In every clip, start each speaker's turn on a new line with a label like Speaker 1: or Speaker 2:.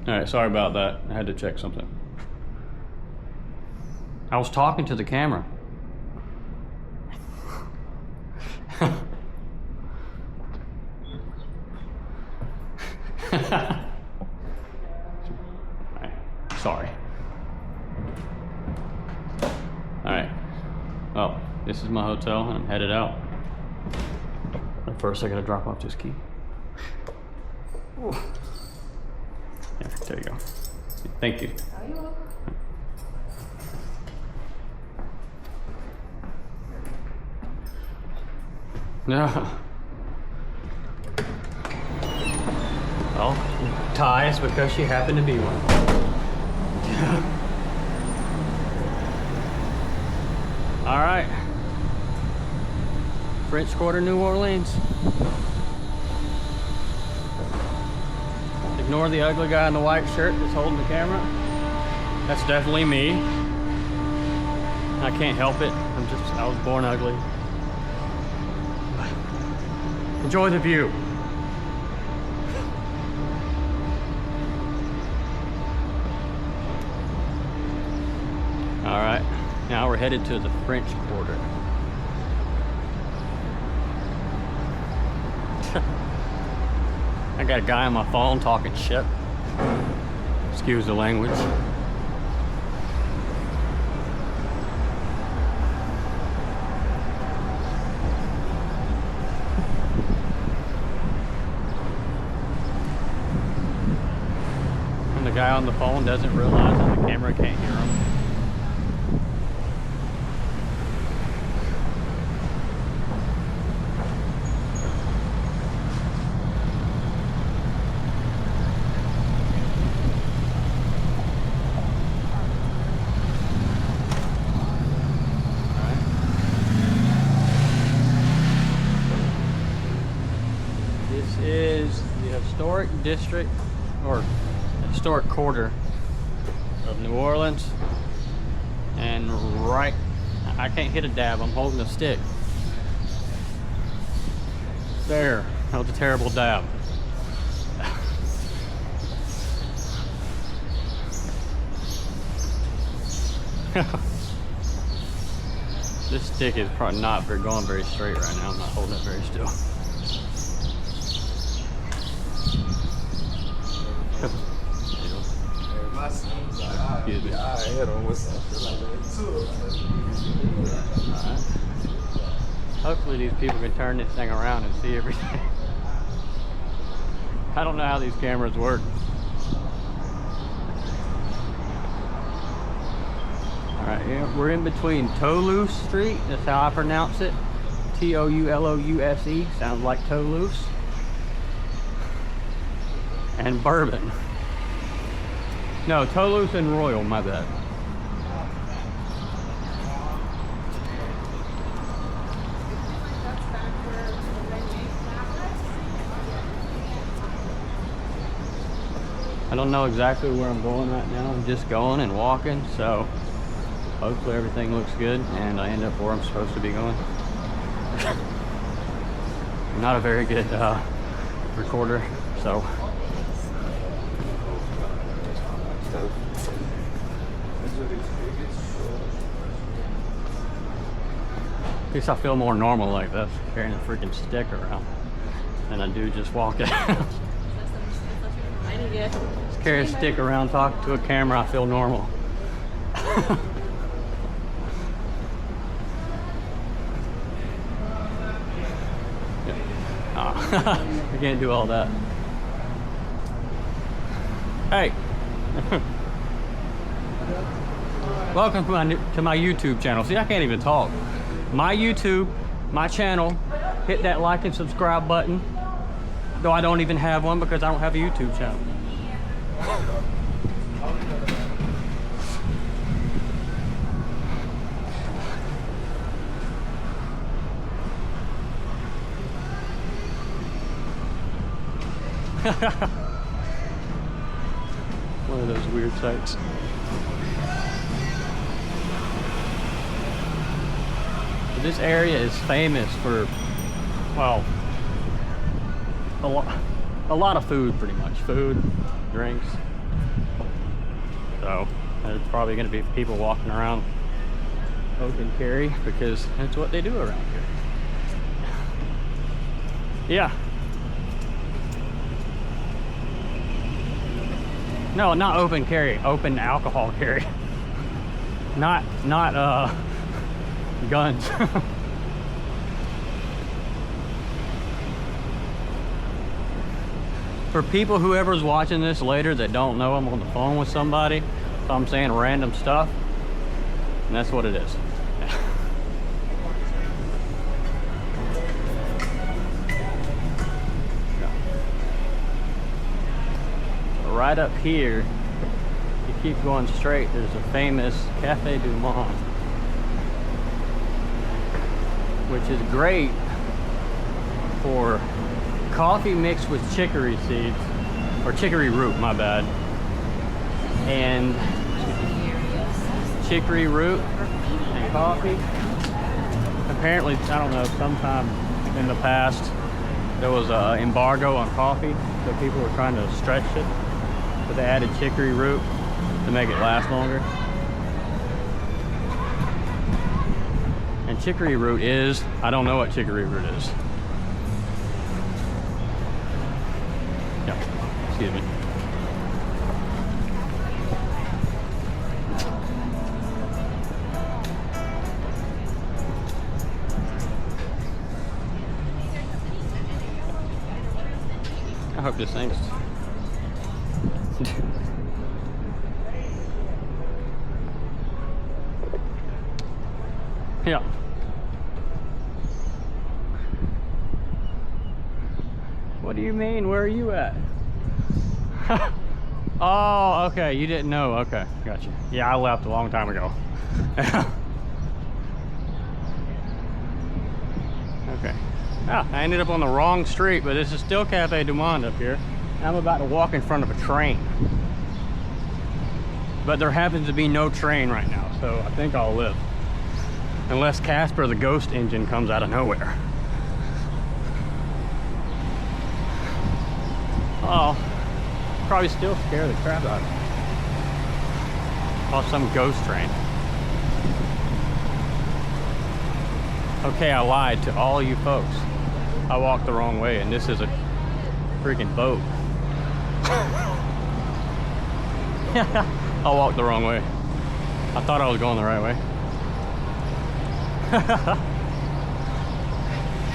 Speaker 1: Alright, sorry about that. I had to check something. I was talking to the camera. Sorry. Alright. Well, this is my hotel and I'm headed out. But first I gotta drop off this key. Ooh. Yeah, there you go. Thank you.
Speaker 2: Are you welcome?
Speaker 1: No. Well, ties because she happened to be one. All right. French Quarter, New Orleans. Ignore the ugly guy in the white shirt that's holding the camera. That's definitely me. I can't help it. I was born ugly. Enjoy the view. All right, now we're headed to the French Quarter. I got a guy on my phone talking shit. Excuse the language. And the guy on the phone doesn't realize that the camera can't hear him. Is the historic district or historic quarter of New Orleans, and right, I can't hit a dab, I'm holding a stick. There, that was a terrible dab. This stick is probably not going very straight right now. I'm not holding it very still.
Speaker 3: I hit him with something like that too.
Speaker 1: Alright. Hopefully these people can turn this thing around and see everything. I don't know how these cameras work. Alright, yeah, we're in between Toulouse Street, that's how I pronounce it. T-O-U-L-O-U-S-E, sounds like Toulouse. And Bourbon. No, Toulouse and Royal, my bad. I don't know exactly where I'm going right now. I'm just going and walking, so hopefully everything looks good and I end up where I'm supposed to be going. I'm not a very good recorder, so at least I feel more normal like this, carrying a freaking stick around, than I do just walking. Just carry a stick around, talk to a camera, I feel normal. I can't do all that. Hey. Welcome to my YouTube channel. See, I can't even talk. My YouTube, my channel. Hit that like and subscribe button. Though I don't even have one because I don't have a YouTube channel. One of those weird sights. This area is famous for, well, a lot of food, pretty much. Food, drinks. So there's probably going to be people walking around Open Carry because that's what they do around here. Yeah. No, not open carry, open alcohol carry. Not guns. For people, whoever's watching this later that don't know I'm on the phone with somebody, so I'm saying random stuff, and that's what it is. So right up here, you keep going straight, there's a famous Café du Monde, which is great for coffee mixed with chicory seeds, or chicory root, my bad, and chicory root and coffee. Apparently, I don't know, sometime in the past there was an embargo on coffee, so people were trying to stretch it, but they added chicory root to make it last longer. And chicory root is, I don't know what chicory root is. Excuse me. I hope this thing's yeah. What do you mean? Where are you at? Oh, okay, you didn't know. Okay, gotcha. Yeah, I left a long time ago. Okay. Ah, I ended up on the wrong street, but this is still Café du Monde up here. I'm about to walk in front of a train. But there happens to be no train right now, so I think I'll live. Unless Casper the Ghost Engine comes out of nowhere. Oh. Probably still scare the crap out of me. Or some ghost train. Okay, I lied to all you folks. I walked the wrong way, and this is a freaking boat. I walked the wrong way. I thought I was going the right way.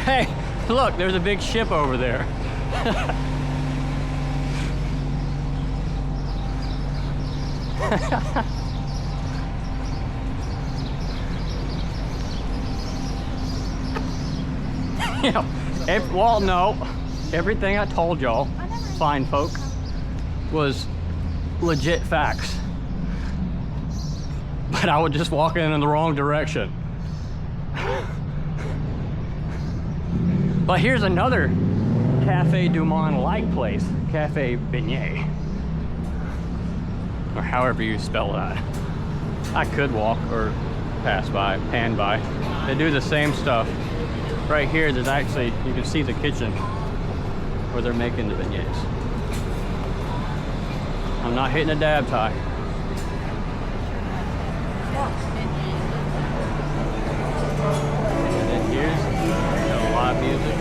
Speaker 1: Hey, look, there's a big ship over there. Yeah, well, no, everything I told y'all, fine folk, was legit facts. But I was just walking in the wrong direction. But here's another Café du Monde-like place, Café Beignet. Or however you spell that. I could walk or pass by, pan by. They do the same stuff. Right here, there's actually, you can see the kitchen where they're making the beignets. I'm not hitting a dab tie. And then here's the live music.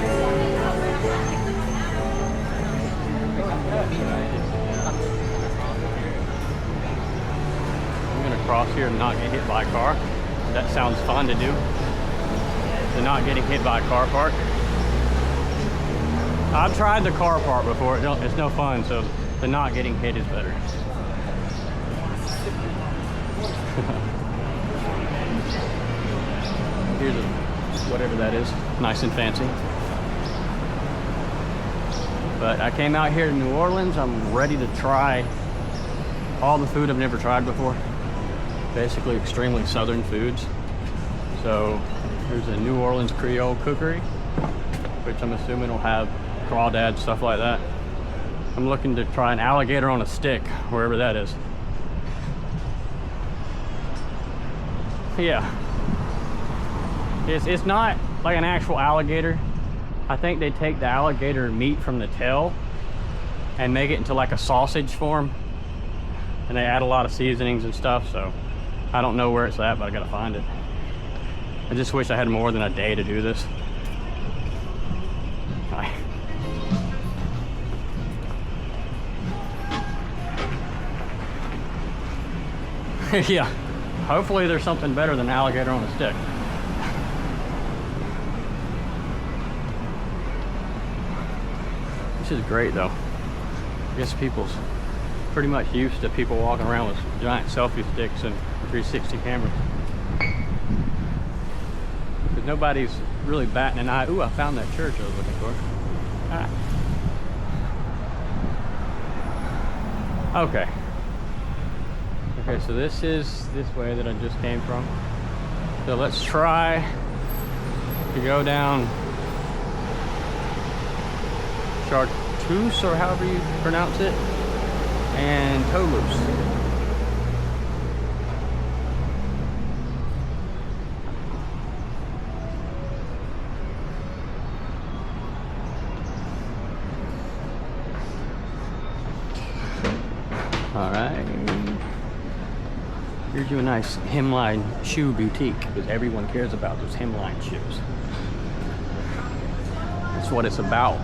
Speaker 1: Cross here and not get hit by a car. That sounds fun to do. The not getting hit by a car part. I've tried the car part before. It's no fun, so the not getting hit is better. Here's whatever that is. Nice and fancy. But I came out here to New Orleans. I'm ready to try all the food I've never tried before. Basically extremely southern foods. So there's a New Orleans Creole cookery, which I'm assuming will have crawdads, stuff like that. I'm looking to try an alligator on a stick, wherever that is. Yeah. It's not like an actual alligator. I think they take the alligator meat from the tail and make it into like a sausage form. and they add a lot of seasonings and stuff, so I don't know where it's at, but I gotta find it. I just wish I had more than a day to do this. Yeah, hopefully there's something better than alligator on a stick. This is great though. I guess people's pretty much used to people walking around with giant selfie sticks and 360 cameras. Because nobody's really batting an eye. Ooh, I found that church I was looking for. Ah. Okay. Okay, so this is this way that I just came from. So let's try to go down Chartreuse, or however you pronounce it, and Toulouse. All right. Here's you a nice hemline shoe boutique, because everyone cares about those hemline shoes. That's what it's about.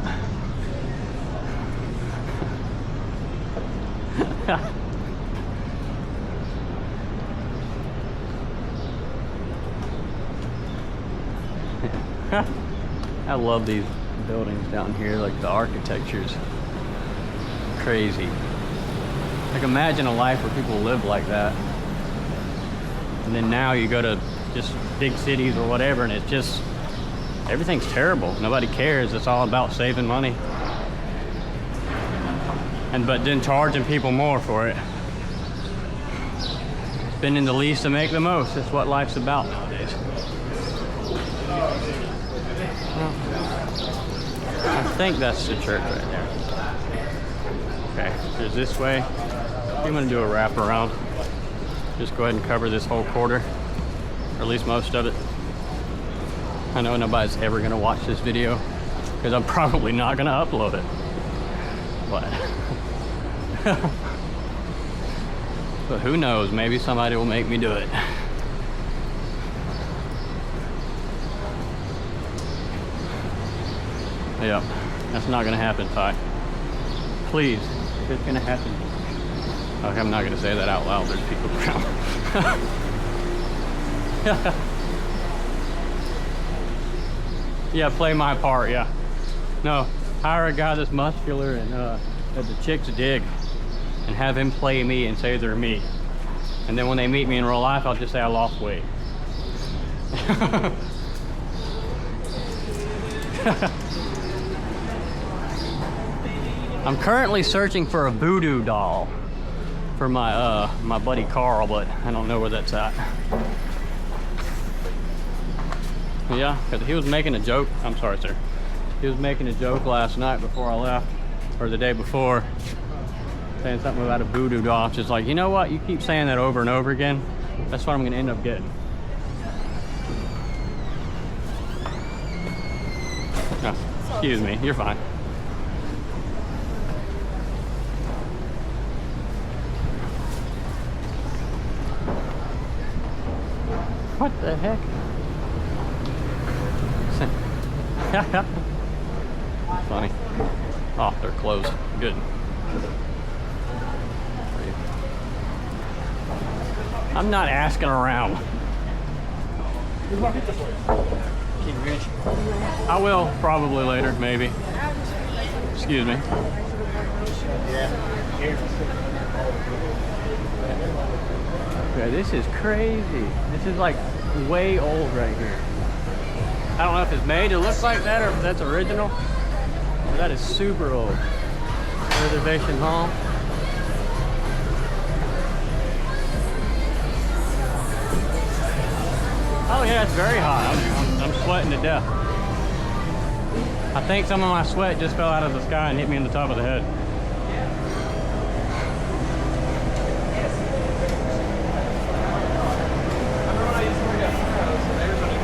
Speaker 1: I love these buildings down here, like the architecture's crazy. Like imagine a life where people live like that. And then now you go to just big cities or whatever, and it's just, everything's terrible. Nobody cares. It's all about saving money. But then charging people more for it. Spending the least to make the most. That's what life's about nowadays. Well, I think that's the church right there. Okay, there's this way. I'm gonna do a wrap around. Just go ahead and cover this whole quarter, or at least most of it. I know nobody's ever gonna watch this video because I'm probably not gonna upload it. But but who knows, maybe somebody will make me do it. Yep, that's not gonna happen, Ty. Please, if it's gonna happen. Okay, I'm not gonna say that out loud, there's people around. Yeah, play my part, yeah. No, hire a guy that's muscular and that the chicks dig, and have him play me and say they're me. And then when they meet me in real life, I'll just say I lost weight. I'm currently searching for a voodoo doll for my my buddy Carl, but I don't know where that's at. Yeah, because he was making a joke. I'm sorry, sir. He was making a joke last night before I left, or the day before, saying something about a voodoo doll. It's just like, you know what? You keep saying that over and over again. That's what I'm going to end up getting. Oh, excuse me. You're fine. What the heck? Funny. Oh, they're closed. Good. I'm not asking around. I will probably later, maybe. Excuse me. Okay, this is crazy. This is like way old right here. I don't know if it's made to look like that or if that's original. That is super old. Reservation Hall. Oh yeah, it's very hot. I'm sweating to death. I think some of my sweat just fell out of the sky and hit me in the top of the head.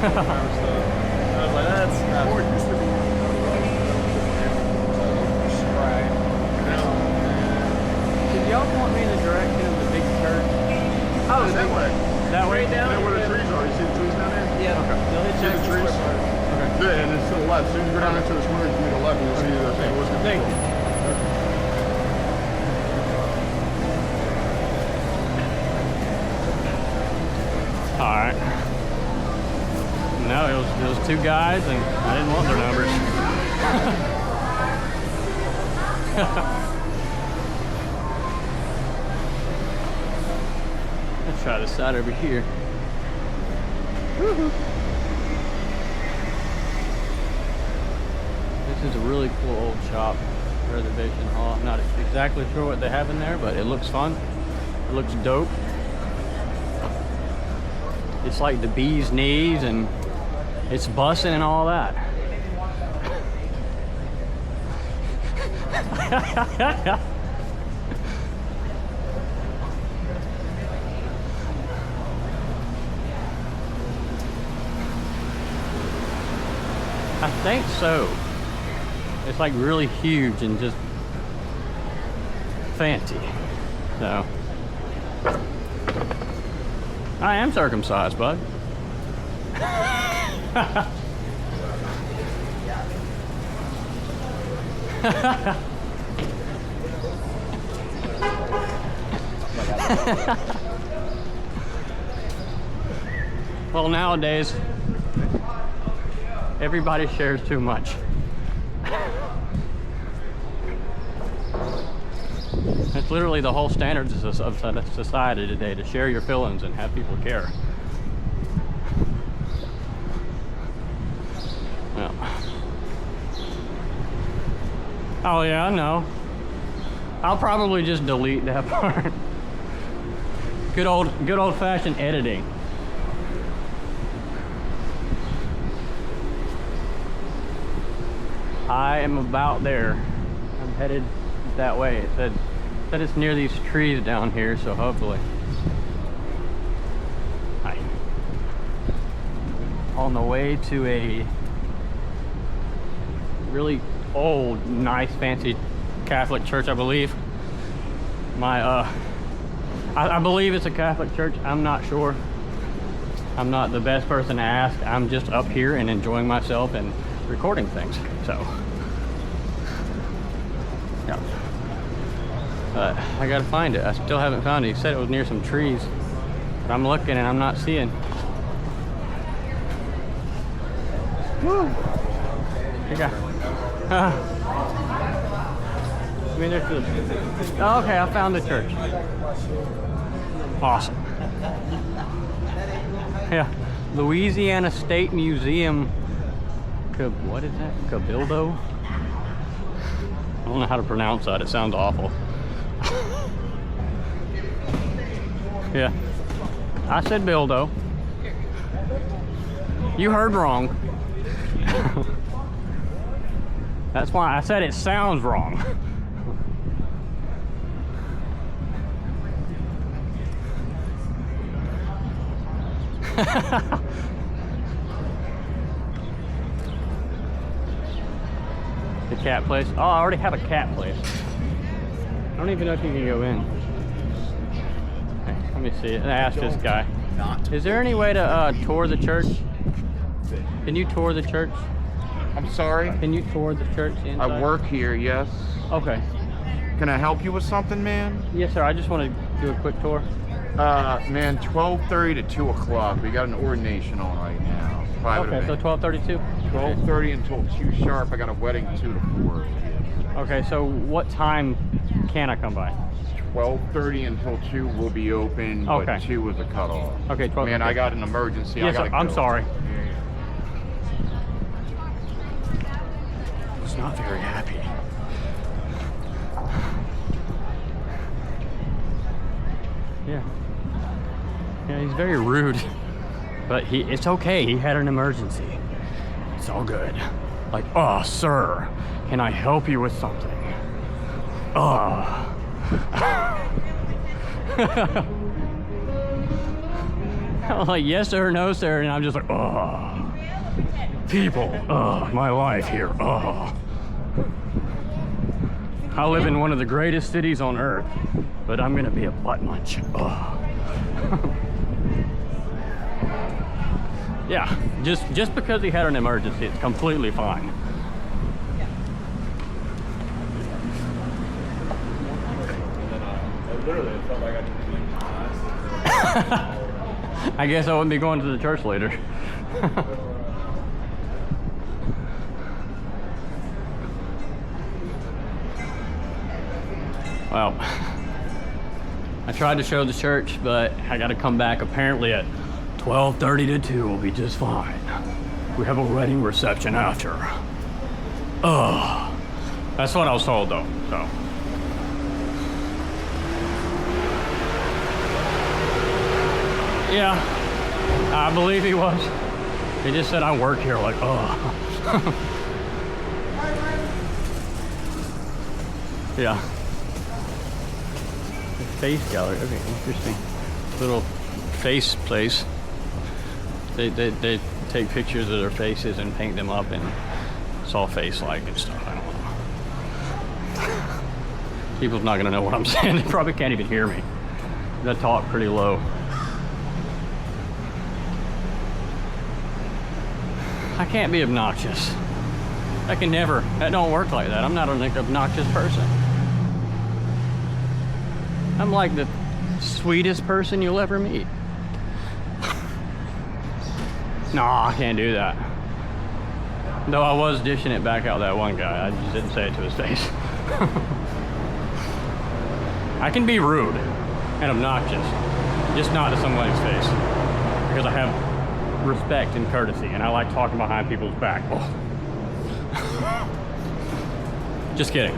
Speaker 3: I was like, that's not where it used to be.
Speaker 1: Did y'all point me in the direction of the
Speaker 3: church.
Speaker 1: Oh,
Speaker 3: It's that way.
Speaker 1: That way?
Speaker 3: Right where the trees are. You see the trees down there?
Speaker 2: Yeah.
Speaker 1: Okay.
Speaker 2: They'll hit
Speaker 3: See the
Speaker 2: Jackson
Speaker 3: trees?
Speaker 2: Square first.
Speaker 1: Okay.
Speaker 3: Yeah, and it's to the left. As soon as you go down into the square, you to the left, and you'll see the thing.
Speaker 1: Thank you. All right. No, it was two guys, and I didn't want their numbers. Let's try this side over here. This is a really cool old shop, reservation hall. I'm not exactly sure what they have in there, but it looks fun. It looks dope. It's like the bee's knees, and it's bussing and all that. I think so. It's like really huge and just fancy. So I am circumcised, bud. Well, nowadays everybody shares too much. It's literally the whole standards of society today, to share your feelings and have people care. Yeah. Oh yeah, I know. I'll probably just delete that part. Good old-fashioned editing. I am about there. I'm headed that way. It said it's near these trees down here, so hopefully. Hi. On the way to a really old, nice, fancy Catholic church, I believe. I believe it's a Catholic church. I'm not sure. I'm not the best person to ask. I'm just up here and enjoying myself and recording things, so yeah. I gotta find it. I still haven't found it. He said it was near some trees, but I'm looking and I'm not seeing. Woo! Here you go. I mean, there's the... Oh, okay, I found the church. Awesome. Yeah, Louisiana State Museum. What is that? Cabildo? I don't know how to pronounce that. It sounds awful. Yeah. I said Bildo. You heard wrong. That's why I said it sounds wrong. The cat place. Oh, I already have a cat place. I don't even know if you can go in. Okay, let me see. I asked this guy. Is there any way to tour the church? Can you tour the church?
Speaker 4: I'm sorry?
Speaker 1: Can you tour the church inside?
Speaker 4: I work here, yes.
Speaker 1: Okay.
Speaker 4: Can I help you with something, man?
Speaker 1: Yes, sir. I just want to do a quick tour.
Speaker 4: Man, 12:30 to 2 o'clock. We got an ordination on right now. Private
Speaker 1: Okay, so
Speaker 4: event.
Speaker 1: 12:32.
Speaker 4: 12:30 until 2 sharp. I got a wedding 2 to 4.
Speaker 1: Okay, so what time can I come by?
Speaker 4: 12:30 until 2 will be open,
Speaker 1: Okay.
Speaker 4: but 2 is a cutoff.
Speaker 1: Okay, 12.
Speaker 4: Man, I got an emergency.
Speaker 1: Yes,
Speaker 4: I gotta
Speaker 1: sir. I'm
Speaker 4: go.
Speaker 1: sorry.
Speaker 4: Yeah.
Speaker 1: It's not very happy. Yeah. Yeah, he's very rude. But it's okay. He had an emergency. It's all good. Like, oh, sir, can I help you with something? Oh. I'm like, yes, sir, no, sir. And I'm just like, oh. People, oh, my life here, oh. I live in one of the greatest cities on earth. but I'm gonna be a butt munch. Oh. Yeah, just because he had an emergency, it's completely fine.
Speaker 3: Literally, it felt like I didn't leave class.
Speaker 1: I guess I wouldn't be going to the church later. Well, I tried to show the church, but I got to come back apparently at 12:30 to 2 will be just fine. We have a wedding reception after. Oh, that's what I was told though, so. Yeah, I believe he was. He just said, I work here, like, oh. Yeah. Face gallery, okay, interesting. Little face place. They take pictures of their faces and paint them up and it's all face-like and stuff, I don't know. People's not gonna know what I'm saying. They probably can't even hear me. I talk pretty low. I can't be obnoxious. I can never. That don't work like that. I'm not an obnoxious person. I'm like the sweetest person you'll ever meet. No, I can't do that. Though I was dishing it back out that one guy. I just didn't say it to his face. I can be rude and obnoxious, just not to somebody's face. Because I have respect and courtesy, and I like talking behind people's back. Oh. Just kidding.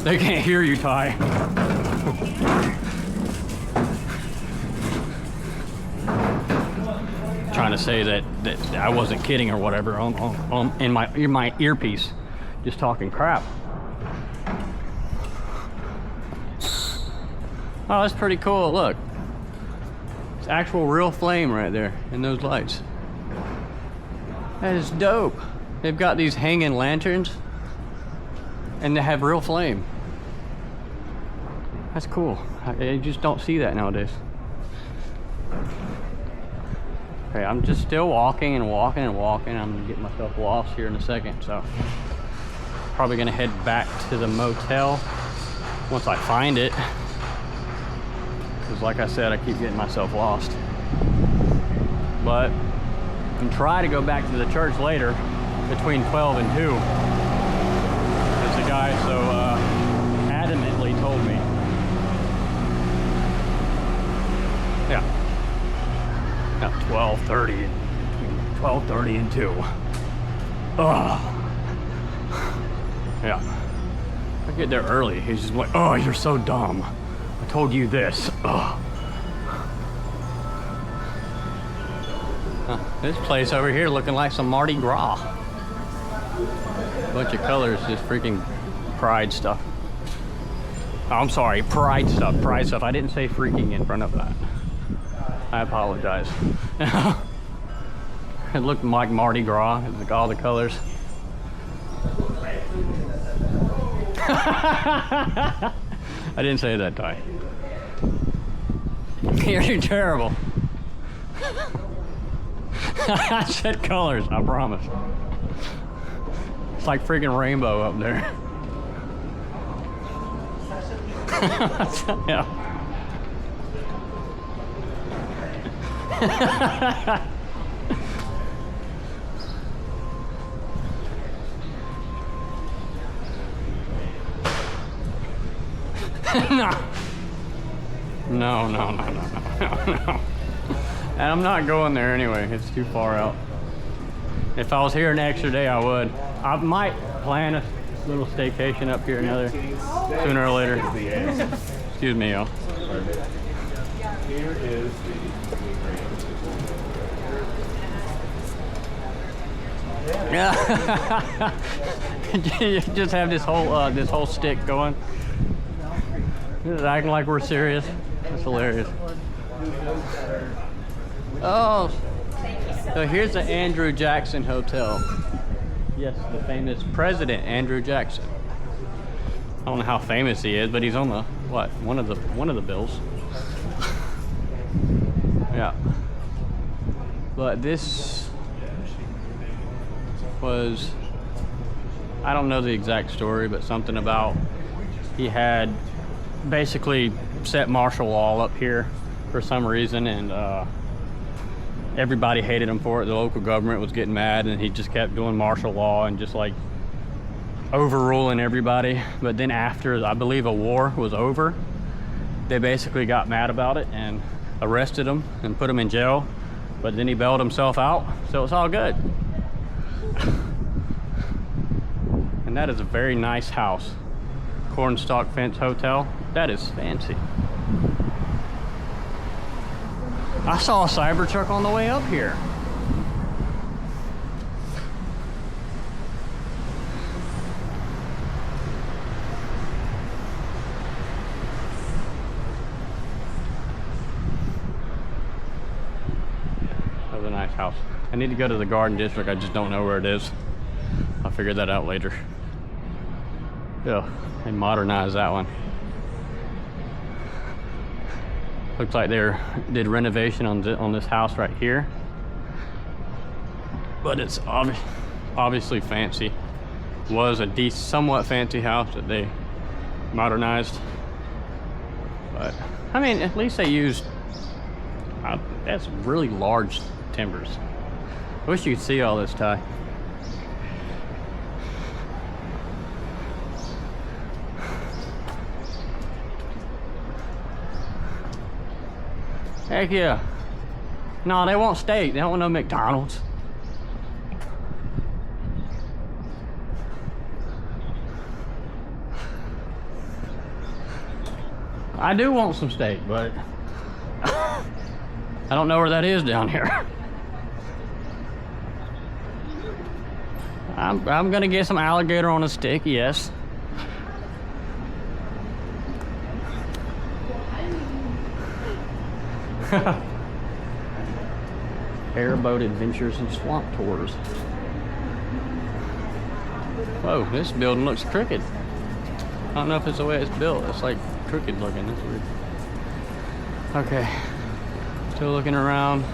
Speaker 1: They can't hear you, Ty. Trying to say that I wasn't kidding or whatever in my earpiece, just talking crap. Oh, that's pretty cool. Look, it's actual real flame right there in those lights. That is dope. They've got these hanging lanterns and they have real flame. That's cool. I just don't see that nowadays. Okay, I'm just still walking and walking and walking. I'm gonna get myself lost here in a second, so probably gonna head back to the motel once I find it. Because like I said, I keep getting myself lost. But I can try to go back to the church later between 12 and 2. As the guy so adamantly told me. Yeah. At 12:30, between 12:30 and 2. Oh. Yeah. I get there early. He's just like, oh, you're so dumb. I told you this. Oh. This place over here looking like some Mardi Gras. Bunch of colors, just freaking pride stuff. Oh, I'm sorry, pride stuff, pride stuff. I didn't say freaking in front of that. I apologize. It looked like Mardi Gras, like all the colors. I didn't say that, Ty. You're terrible. I said colors, I promise. It's like freaking rainbow up there. Yeah. No. No. And I'm not going there anyway. It's too far out. If I was here an extra day, I would. I might plan a little staycation up here sooner or later. Excuse me, y'all.
Speaker 3: Here is
Speaker 1: Yeah. You just have this whole stick going. Just acting like we're serious. That's hilarious. Oh, so here's the Andrew Jackson Hotel. Yes, the famous President Andrew Jackson. I don't know how famous he is, but he's on the what? One of the bills. Yeah. But this was, I don't know the exact story, but something about he had basically set martial law up here for some reason, and everybody hated him for it. The local government was getting mad, and he just kept doing martial law and just like overruling everybody. But then after, I believe, a war was over, they basically got mad about it and arrested him and put him in jail. But then he bailed himself out, so it's all good. And that is a very nice house. Cornstalk Fence Hotel. That is fancy. I saw a Cybertruck on the way up here. That was a nice house. I need to go to the Garden District. I just don't know where it is. I'll figure that out later. Yeah, they modernized that one. Looks like they did renovation on this house right here. But it's obviously fancy. Was a somewhat fancy house that they modernized. But, I mean, at least they used, that's really large timbers. I wish you could see all this, Ty. Heck yeah. No, they want steak. They don't want no McDonald's. I do want some steak, but I don't know where that is down here. I'm gonna get some alligator on a stick, yes. Airboat adventures and swamp tours. Whoa, this building looks crooked. I don't know if it's the way it's built. It's like crooked looking. That's weird. Okay, still looking around.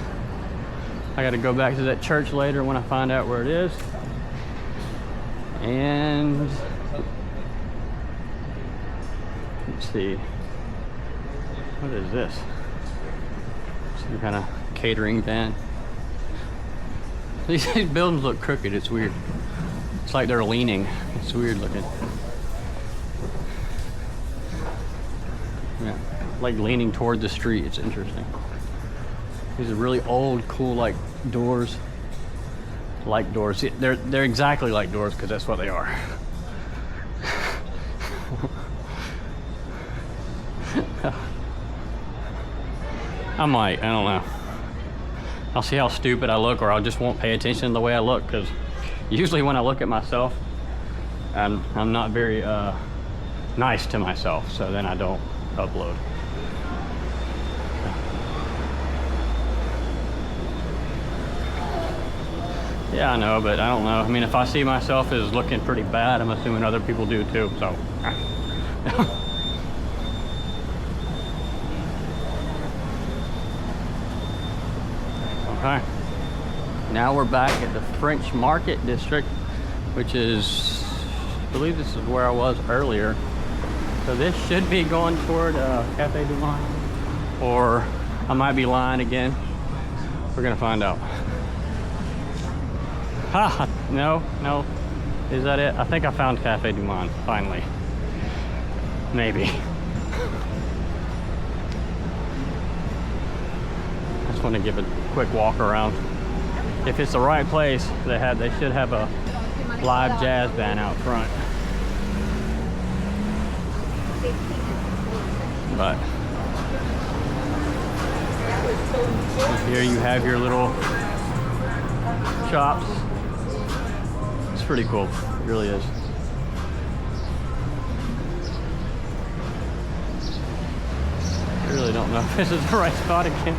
Speaker 1: I got to go back to that church later when I find out where it is. And let's see, what is this? Some kind of catering van. These buildings look crooked. It's weird. It's like they're leaning. It's weird looking. Yeah, like leaning toward the street. It's interesting. These are really old, cool, like doors. Like doors. See, they're exactly like doors because that's what they are. I might. I don't know. I'll see how stupid I look, or I just won't pay attention to the way I look, because usually when I look at myself, I'm not very nice to myself, so then I don't upload. Yeah, I know, but I don't know. I mean, if I see myself as looking pretty bad, I'm assuming other people do too, so. Okay. Now we're back at the French Market District, which is, I believe this is where I was earlier. So this should be going toward Cafe Du Monde, or I might be lying again. We're gonna find out. Ha! No. Is that it? I think I found Cafe Du Monde, finally. Maybe. I just want to give a quick walk around. If it's the right place, they should have a live jazz band out front. But here you have your little shops. It's pretty cool. It really is. I really don't know if this is the right spot again.